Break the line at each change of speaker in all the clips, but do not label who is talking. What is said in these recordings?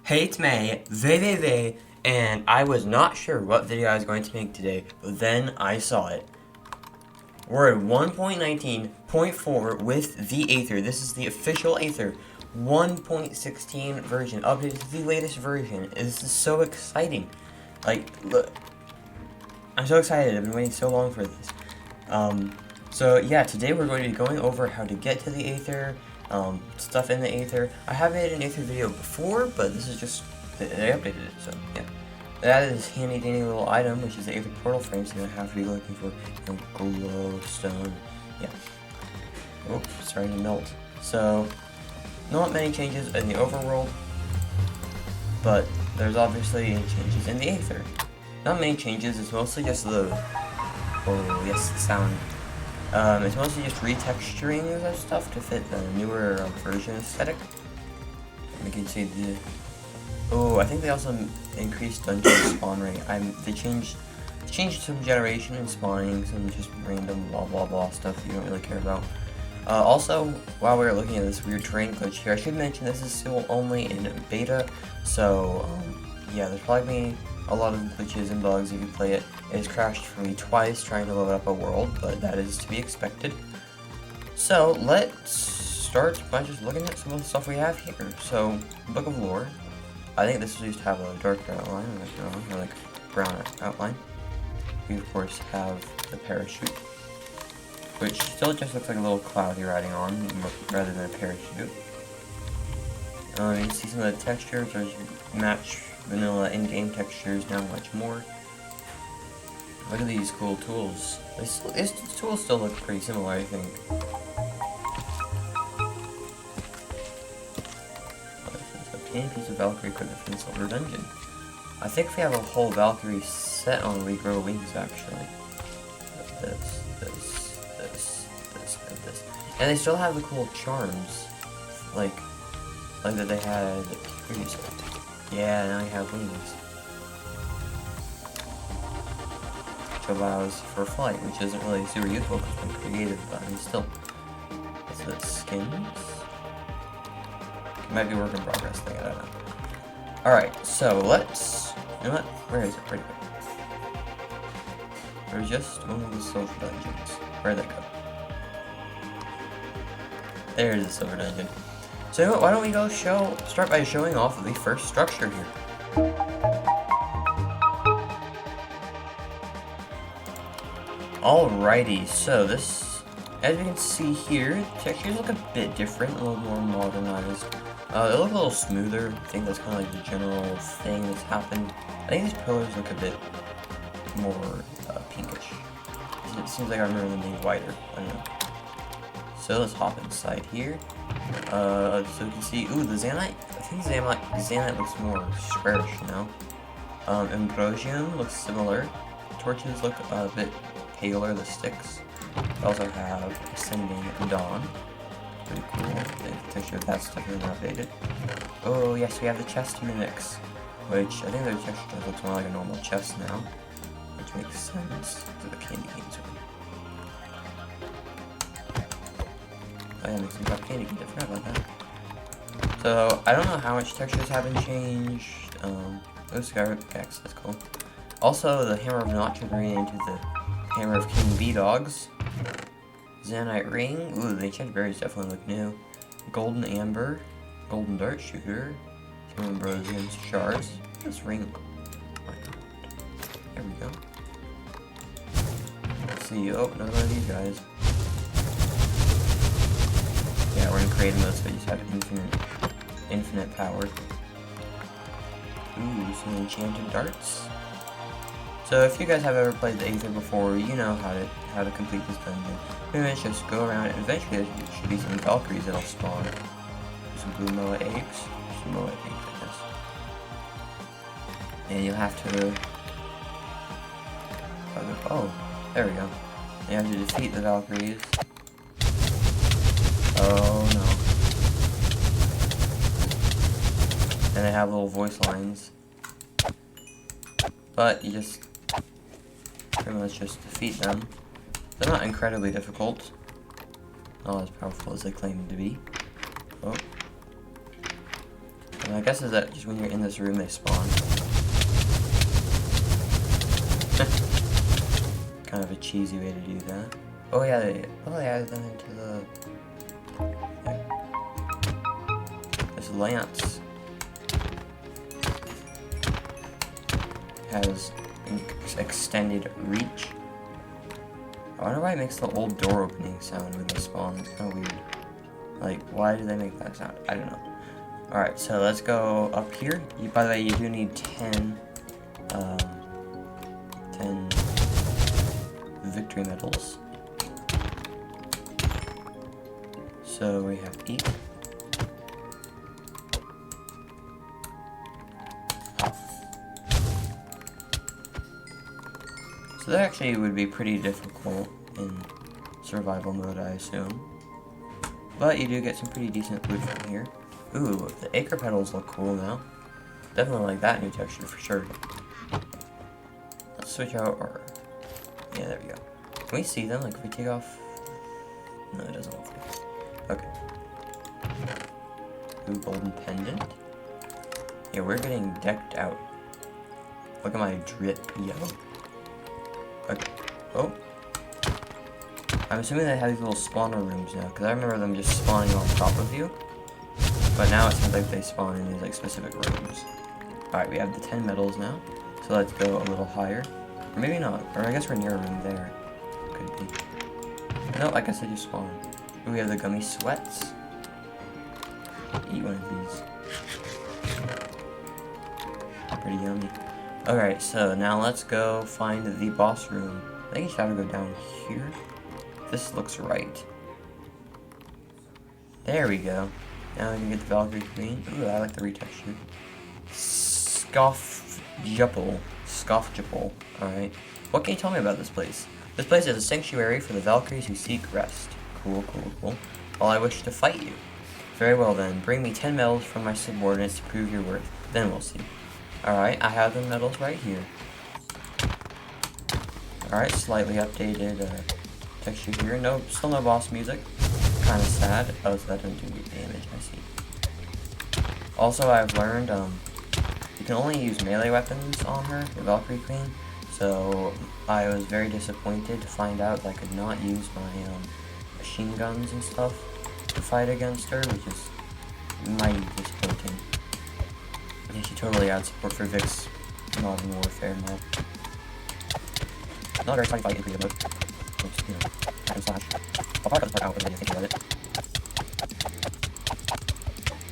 Hey, it's May, VVV, and I was not sure what video I was going to make today, but then I saw it. We're at 1.19.4 with the Aether. This is the official Aether 1.16 version, updated to the latest version. This is so exciting. Like, look, I'm so excited. I've been waiting so long for this. So yeah, today we're going to be going over how to get to the Aether, stuff in the Aether. I have made an Aether video before, but this is just, they updated it, so yeah. That is this handy dandy little item, which is the Aether portal frame, so you don't have to be looking for glowstone. Yeah. Oh, starting to melt. So, not many changes in the overworld, but there's obviously changes in the Aether. Not many changes, it's mostly just the, oh yes, the sound. It's mostly just retexturing of stuff to fit the newer version aesthetic. You can see the... Oh, I think they also increased dungeon spawn rate. They changed some generation and spawning, some just random blah blah blah stuff you don't really care about. Also, while we were looking at this weird terrain glitch here, I should mention this is still only in beta, so yeah, there's probably a lot of glitches and bugs if you play it. It has crashed for me twice trying to load up a world, but that is to be expected. So let's start by just looking at some of the stuff we have here. So, Book of Lore. I think this used to have a dark outline, or like brown outline. We of course have the parachute, which still just looks like a little cloud you're riding on, rather than a parachute. You can see some of the textures, there's match vanilla in-game textures, now much more. Look at these cool tools. These tools still look pretty similar, I think. Obtain a piece of Valkyrie equipment from the Silver Dungeon. I think if we have a whole Valkyrie set on, we grow wings, actually. This, and this. And they still have the cool charms, like that they had previously. Yeah, now you have wings. Which allows for flight, which isn't really super useful because I'm creative, but I mean still. What's the skins? It might be work in progress thing, I don't know. Alright, so let's... You know what? Where is it? Where'd it go? There's just one of the silver dungeons. Where'd that go? There's the silver dungeon. So you know what, why don't we go start by showing off the first structure here. Alrighty, so this, as you can see here, the textures look a bit different, a little more modernized. They look a little smoother. I think that's kind of like the general thing that's happened. I think these pillars look a bit more pinkish. It seems like I remember them being whiter. I don't know. So let's hop inside here. So you can see, ooh, the Zanite. I think Zanite looks more squarish now. Ambrosium looks similar. Torches look a bit paler, the sticks. We also have Ascending Dawn. Pretty cool. I think the texture of that's definitely updated. Oh yes, we have the chest mimics, which I think their texture looks more like a normal chest now, which makes sense because of the candy canes. Oh yeah, mixing up candy canes. I forgot about that. So I don't know how much textures haven't changed. Oh, Skyrim X, that's cool. Also, the Hammer of Notch ran into the Hammer of King B-Dogs. Zanite Ring. Ooh, the enchanted berries definitely look new. Golden Amber. Golden Dart Shooter. Some Ambrosium Shards. This ring. There we go. Let's see. Oh, another one of these guys. Yeah, we're in creative mode, so we just have infinite power. Ooh, some enchanted darts. So if you guys have ever played the Aether before, you know how to complete this dungeon. Pretty much just go around, and eventually there should be some Valkyries that'll spawn. Some blue Moa eggs. Some Moa eggs, I guess. And you'll have to... Oh, there we go. You have to defeat the Valkyries. Oh no. And they have little voice lines. But you just pretty much just defeat them. They're not incredibly difficult. Not as powerful as they claim to be. Oh. And I guess is that just when you're in this room they spawn. Kind of a cheesy way to do that. Oh yeah, they added them into the... This lance has extended reach. I wonder why it makes the old door opening sound when they spawn. It's kind of weird. Like, why do they make that sound? I don't know. Alright, so let's go up here. By the way, you do need 10 victory medals. So we have 8. So that actually would be pretty difficult in survival mode, I assume. But you do get some pretty decent loot from here. Ooh, the Aether petals look cool now. Definitely like that new texture for sure. Let's switch out our... Yeah, there we go. Can we see them? Like, if we take off... No, it doesn't look like it. Okay. Ooh, golden pendant. Yeah, we're getting decked out. Look at my drip yellow. Okay. Oh. I'm assuming they have these little spawner rooms now, because I remember them just spawning on top of you. But now it seems like they spawn in these like specific rooms. Alright, we have the 10 medals now. So let's go a little higher. Or maybe not. Or I guess we're near a room there. Could be. No, I guess they just spawn. Ooh, we have the gummy sweats. Eat one of these. Pretty yummy. Alright, so now let's go find the boss room. I think you should have to go down here. This looks right. There we go. Now we can get the Valkyrie Queen. Ooh, I like the retexture. Scoffjupple. Alright. What can you tell me about this place? This place is a sanctuary for the Valkyries who seek rest. Cool. Well, I wish to fight you. Very well then. Bring me 10 medals from my subordinates to prove your worth. Then we'll see. Alright, I have the medals right here. Alright, slightly updated texture here. No, still no boss music. Kind of sad. Oh, so that doesn't do damage, I see. Also, I've learned, you can only use melee weapons on her, the Valkyrie Queen. So, I was very disappointed to find out that I could not use my, machine guns and stuff to fight against her, which is mighty disappointing. Yeah, she totally adds support for Vic's Modern Warfare map. Not a very funny fight in creative mode. Just, you know, hack and slash. I'll probably cut this part out when you're thinking about it.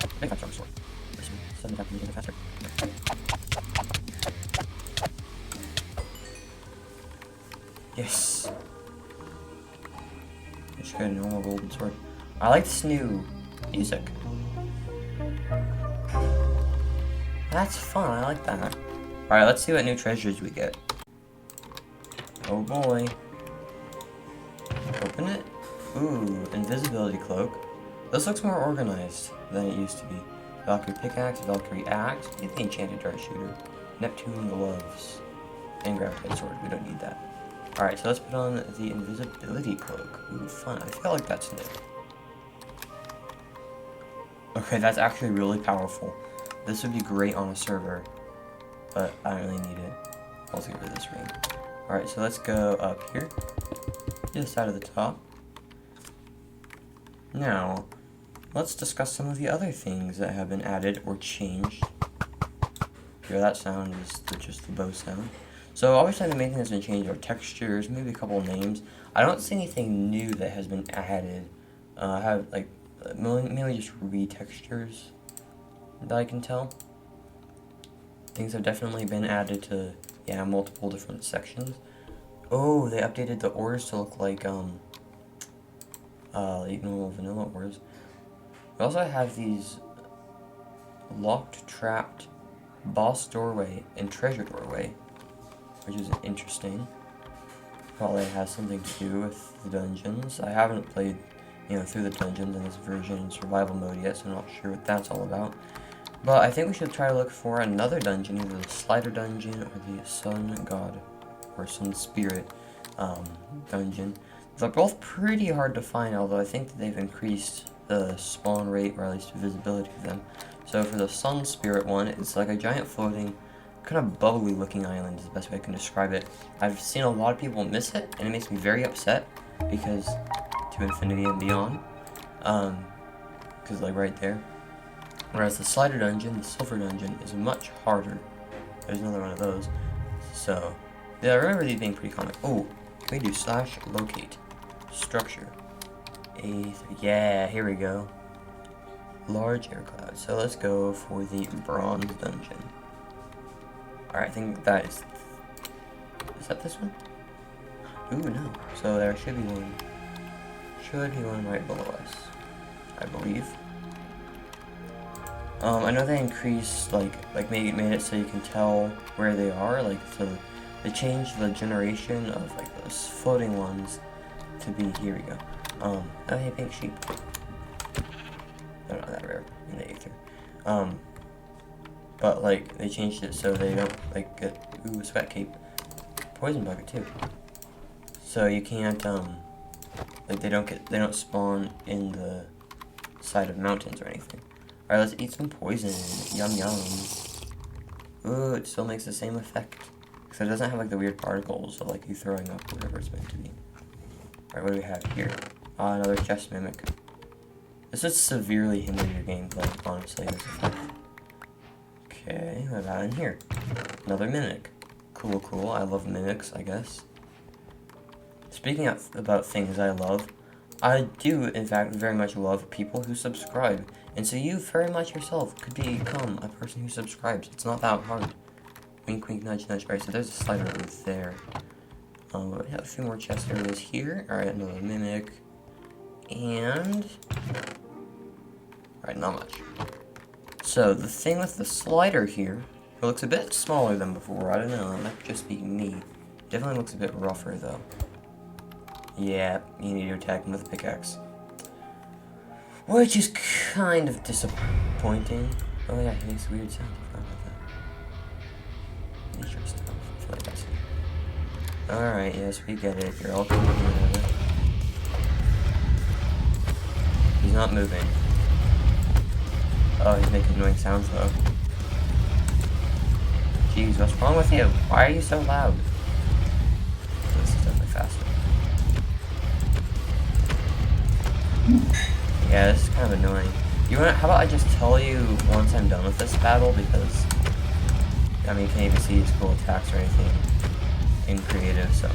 I think I'm stronger sword. Send it back to me a bit faster. Yes. I just got a normal golden sword. I like this new music. That's fun, I like that. Alright, let's see what new treasures we get. Oh boy. Open it? Ooh, invisibility cloak. This looks more organized than it used to be. Valkyrie pickaxe, Valkyrie axe, get the enchanted dart shooter, Neptune gloves, and gravitate sword. We don't need that. Alright, so let's put on the invisibility cloak. Ooh, fun. I feel like that's new. Okay, that's actually really powerful. This would be great on a server, but I don't really need it. I'll get rid of this ring. Alright, so let's go up here, to the side of the top. Now, let's discuss some of the other things that have been added or changed. Hear that sound is just the bow sound. So obviously the main thing that's been changed are textures, maybe a couple names. I don't see anything new that has been added. I have like mainly just retextures that I can tell. Things have definitely been added to, yeah, multiple different sections. Oh, they updated the ores to look like normal vanilla ores. We also have these locked, trapped, boss doorway and treasure doorway, which is interesting. Probably has something to do with the dungeons. I haven't played, through the dungeons in this version in survival mode yet, so I'm not sure what that's all about. But I think we should try to look for another dungeon, either the Slider Dungeon or the Sun God or Sun Spirit dungeon. They're both pretty hard to find, although I think that they've increased the spawn rate, or at least visibility of them, So for the Sun Spirit one, it's like a giant floating, kind of bubbly looking island is the best way I can describe it. I've seen a lot of people miss it, and it makes me very upset, because to infinity and beyond, because like right there. Whereas the Slider Dungeon, the Silver Dungeon, is much harder. There's another one of those. So, yeah, I remember these being pretty common. Oh, can we do /locate structure? Aether. Yeah, here we go. Large air cloud. So let's go for the Bronze Dungeon. Alright, I think that is that this one? Ooh, no. So there should be one. Should be one right below us, I believe. I know they increased, made it so you can tell where they are, so they changed the generation of, those floating ones to be, here we go. Oh, hey, pink sheep. They're not that rare in the Aether. But, they changed it so they don't, get, ooh, sweat cape. Poison bucket, too. So you can't, they don't spawn in the side of mountains or anything. Alright, let's eat some poison. Yum yum. Ooh, it still makes the same effect. Because it doesn't have the weird particles of you throwing up whatever it's meant to be. Alright, what do we have here? Another chest mimic. This would severely hinder your gameplay, honestly, this effect. Okay, what about in here? Another mimic. Cool, cool. I love mimics, I guess. Speaking about things I love, I do, in fact, very much love people who subscribe. And so you very much yourself could become a person who subscribes. It's not that hard. Wink, wink, nudge, nudge. Alright, so there's a slider booth there. We have a few more chest areas here. Alright, another mimic. And... alright, not much. So, the thing with the slider here, it looks a bit smaller than before. I don't know, it might just be me. Definitely looks a bit rougher, though. Yeah, you need to attack him with a pickaxe. Which is kind of disappointing. Oh yeah, he makes weird sounds. I forgot about that. Nature stuff. I feel like that's it. Alright, yes, we get it. You're all coming together. He's not moving. Oh, he's making annoying sounds though. Jeez, what's wrong with you? Why are you so loud? This is definitely faster. Yeah, this is kind of annoying. How about I just tell you once I'm done with this battle, because, I mean, you can't even see his cool attacks or anything in creative, so.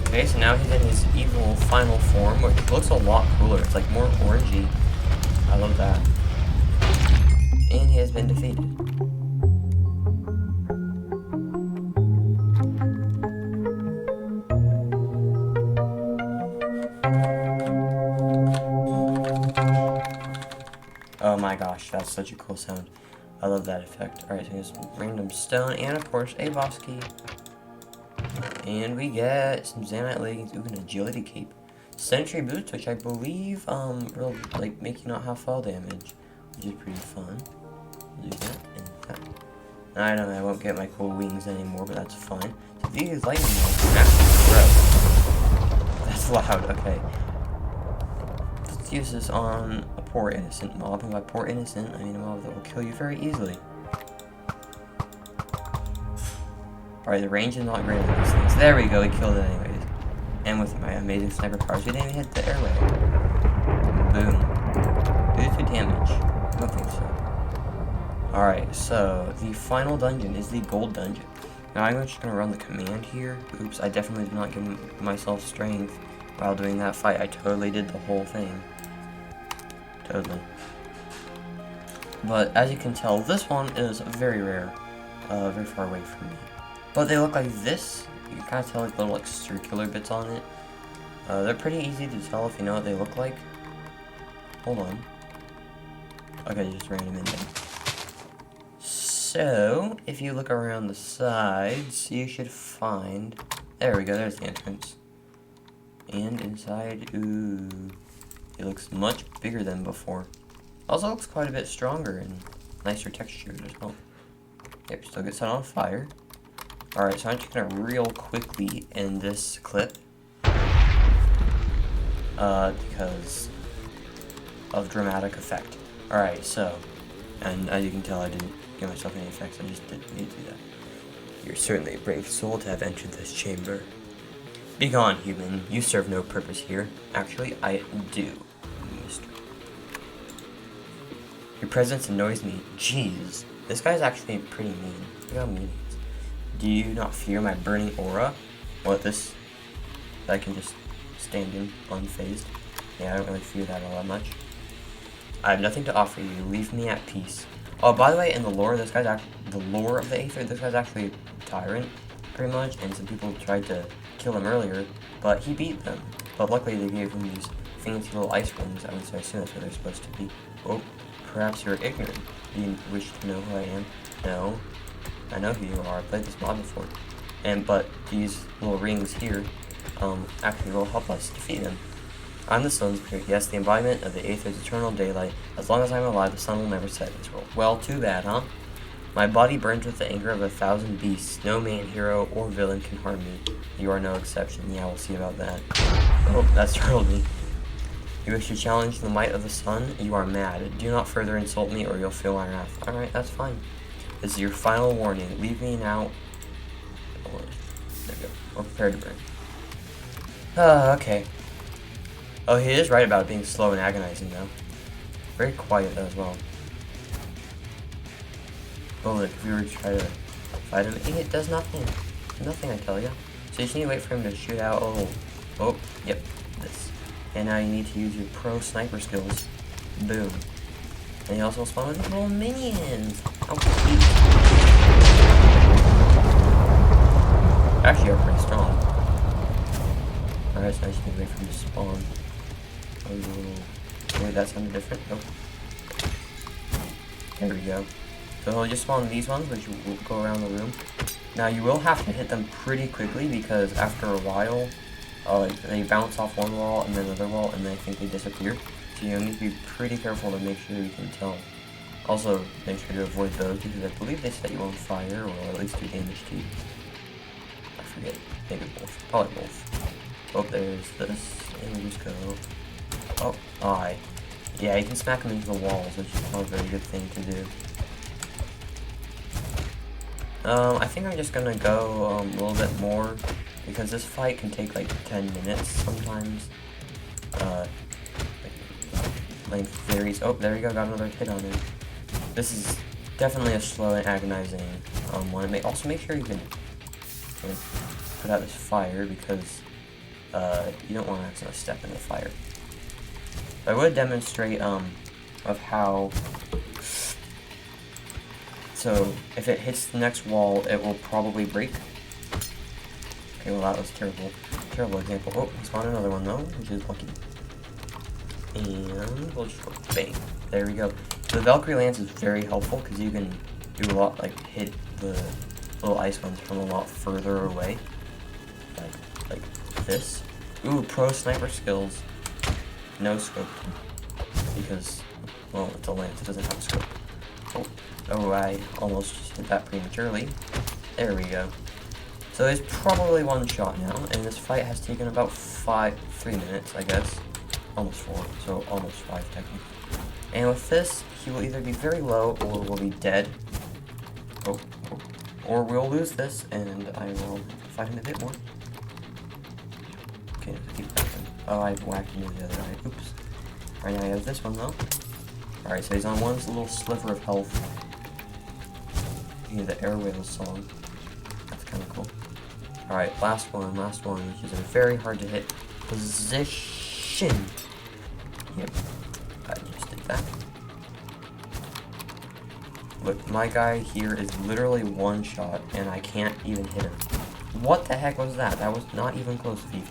Okay, so now he's in his evil final form, which looks a lot cooler. It's more orangey. I love that. And he has been defeated. Oh my gosh, that's such a cool sound. I love that effect. Alright, so here's some random stone, and of course, a boss key. And we get some Zanite leggings, ooh, an agility cape. Sentry boots, which I believe, will, make you not have fall damage, which is pretty fun. Do that, and that. I don't know, I won't get my cool wings anymore, but that's fine. So these lightning bolts can actually throw. That's loud, okay. Let's use this on a poor innocent mob, and by poor innocent, I mean a mob that will kill you very easily. Alright, the range is not great on these things. There we go, we killed it anyways. And with my amazing sniper powers, we didn't even hit the airway. Boom. Do it to damage? I don't think so. Alright, so the final dungeon is the gold dungeon. Now I'm just going to run the command here. Oops, I definitely did not give myself strength while doing that fight. I totally did the whole thing. Totally. But as you can tell, this one is very rare. Very far away from me. But they look like this. You can kind of tell little circular bits on it. They're pretty easy to tell if you know what they look like. Hold on. Okay, just random in there. So, if you look around the sides, you should find... There we go, there's the entrance. And inside, ooh, it looks much bigger than before. Also looks quite a bit stronger and nicer textured as well. Yep, still gets set on fire. Alright, so I'm just gonna real quickly end this clip. Because of dramatic effect. Alright, so, and as you can tell, I didn't give myself any effects, I just didn't need to do that. You're certainly a brave soul to have entered this chamber. Begone, human. You serve no purpose here. Actually, I do, mister. Your presence annoys me. Jeez. This guy's actually pretty mean. Look how mean he is. Do you not fear my burning aura? What, this? I can just stand in unfazed? Yeah, I don't really fear that all that much. I have nothing to offer you. Leave me at peace. Oh, by the way, in the lore, this guy's actually the lore of the Aether. This guy's actually a tyrant, pretty much, and some people tried to kill him earlier, but he beat them. But luckily, they gave him these fancy little ice rings. I would say, assume that's what they're supposed to be. Oh, perhaps you're ignorant. Do you wish to know who I am? No, I know who you are. I played this mod before, but these little rings here, actually will help us defeat him. I'm the sun's spirit, yes, the embodiment of the Aether's eternal daylight. As long as I'm alive, the sun will never set in this world. Well, too bad, huh? My body burns with the anger of 1,000 beasts. No man, hero, or villain can harm me. You are no exception. Yeah, we'll see about that. Oh, that startled me. You wish to challenge the might of the sun? You are mad. Do not further insult me, or you'll feel my wrath. Alright, that's fine. This is your final warning. Leave me now. Oh, there we go. We're prepared to burn. Okay. Oh, he is right about it being slow and agonizing, though. Very quiet, as well. Oh, look, if we were to try to fight him, it does nothing. Nothing, I tell ya. So you just need to wait for him to shoot out. Oh, yep, this. And now you need to use your pro sniper skills. Boom. And you also spawn with little minions. How cute. Actually, are pretty strong. Alright, so I just need to wait for him to spawn. Oh, wait, that sounded different. Nope. There we go. So he'll just spawn these ones, which will go around the room. Now you will have to hit them pretty quickly because after a while, they bounce off one wall and then another wall, and then I think they disappear. So you need to be pretty careful to make sure you can tell. Also, make sure to avoid those because I believe they set you on fire or at least do damage to you. I forget. Maybe both. Probably both. Oh, there's this. And we just go. Oh, aye. Yeah, you can smack them into the walls, which is not a very good thing to do. I think I'm just gonna go a little bit more because this fight can take like 10 minutes sometimes. Length varies. Oh, there you go, got another hit on him. This is definitely a slow and agonizing one. Also make sure you can put out this fire because you don't want to accidentally step in the fire. I would demonstrate of how. So if it hits the next wall, it will probably break. Okay, well that was terrible. Terrible example. Oh, he spawned another one though, which is lucky. And we'll just go bang. There we go. The Valkyrie Lance is very helpful because you can do a lot, like hit the little ice ones from a lot further away. Like this. Ooh, pro sniper skills. No scope. Because, well, it's a lance, it doesn't have a scope. Oh, I almost just hit that prematurely. There we go. So he's probably one shot now, and this fight has taken about 3 minutes, I guess. Almost 4, so almost 5 technically. And with this, he will either be very low or will be dead. Or we'll lose this, and I will fight him a bit more. Okay, let's keep fighting. Oh, I whacked him with the other eye. Oops. Alright, now I have this one though. Alright, so he's on one little sliver of health. You hear the Air Whales song. That's kind of cool. Alright, last one, which is a very hard to hit position. Yep, I just did that. Look, my guy here is literally one shot, and I can't even hit him. What the heck was that? That was not even close, Vivi.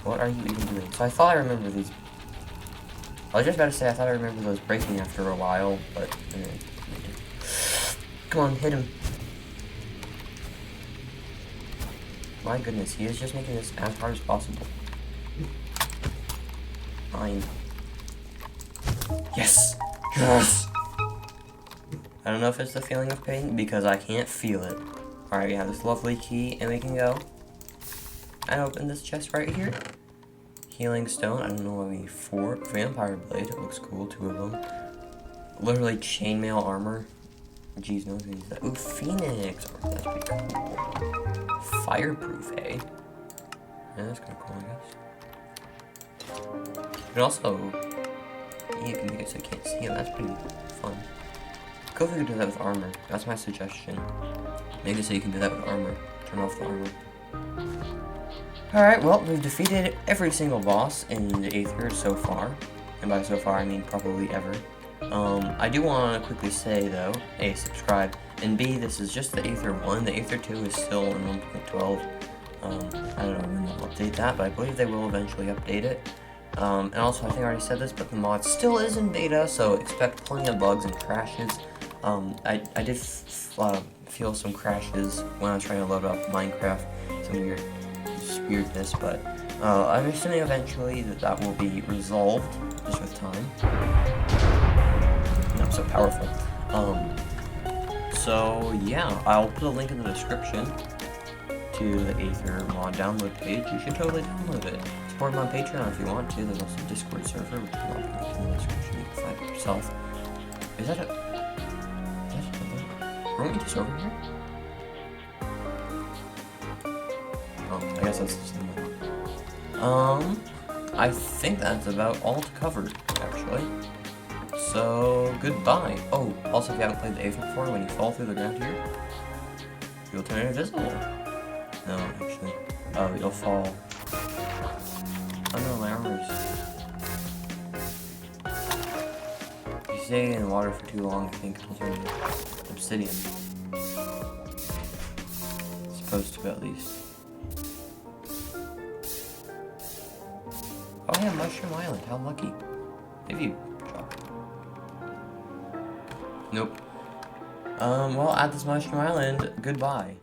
What are you even doing? So I thought I remember these. I was just about to say I thought I remember those breaking after a while, but come on, hit him. My goodness, he is just making this as hard as possible. Fine. Yes! Yes! I don't know if it's the feeling of pain, because I can't feel it. Alright, we have this lovely key, and we can go and open this chest right here. Healing stone, I don't know what we need 4. Vampire blade, it looks cool, 2 of them. literally chainmail armor. Jeez, no one's gonna use that. Ooh, Phoenix. Oh, that's pretty cool. Fireproof, eh? Yeah, that's kind of cool, I guess. And also, yeah, you can make it so you can't see him. That's pretty fun. Cool if we could do that with armor. That's my suggestion. Make it so you can do that with armor. Turn off the armor. Alright, well, we've defeated every single boss in the Aether so far. And by so far, I mean probably ever. I do want to quickly say, though, A, subscribe, and B, this is just the Aether 1. The Aether 2 is still in 1.12. I don't know when they'll update that, but I believe they will eventually update it. And also, I think I already said this, but the mod still is in beta, so expect plenty of bugs and crashes. I did feel some crashes when I was trying to load up Minecraft, some weirdness, but I'm assuming eventually that will be resolved, just with time. I'm so powerful. So yeah, I'll put a link in the description to the Aether mod download page. You should totally download it. Support them on Patreon if you want to. There's also a Discord server, which I'll put a link in the description. You can find it yourself. Is that a... Weren't we just over here? Oh, I guess that's just the one. I think that's about all to cover, actually. So, goodbye. Oh, also if you haven't played the Aether before, when you fall through the ground here, you'll turn invisible. No, actually. Oh, you'll fall. Oh no, my armor's... If you stay in water for too long, I think it'll turn obsidian. It's supposed to, at least. Oh yeah, Mushroom Island, how lucky. Maybe you drop it. Nope. Well, at this Mushroom Island, goodbye.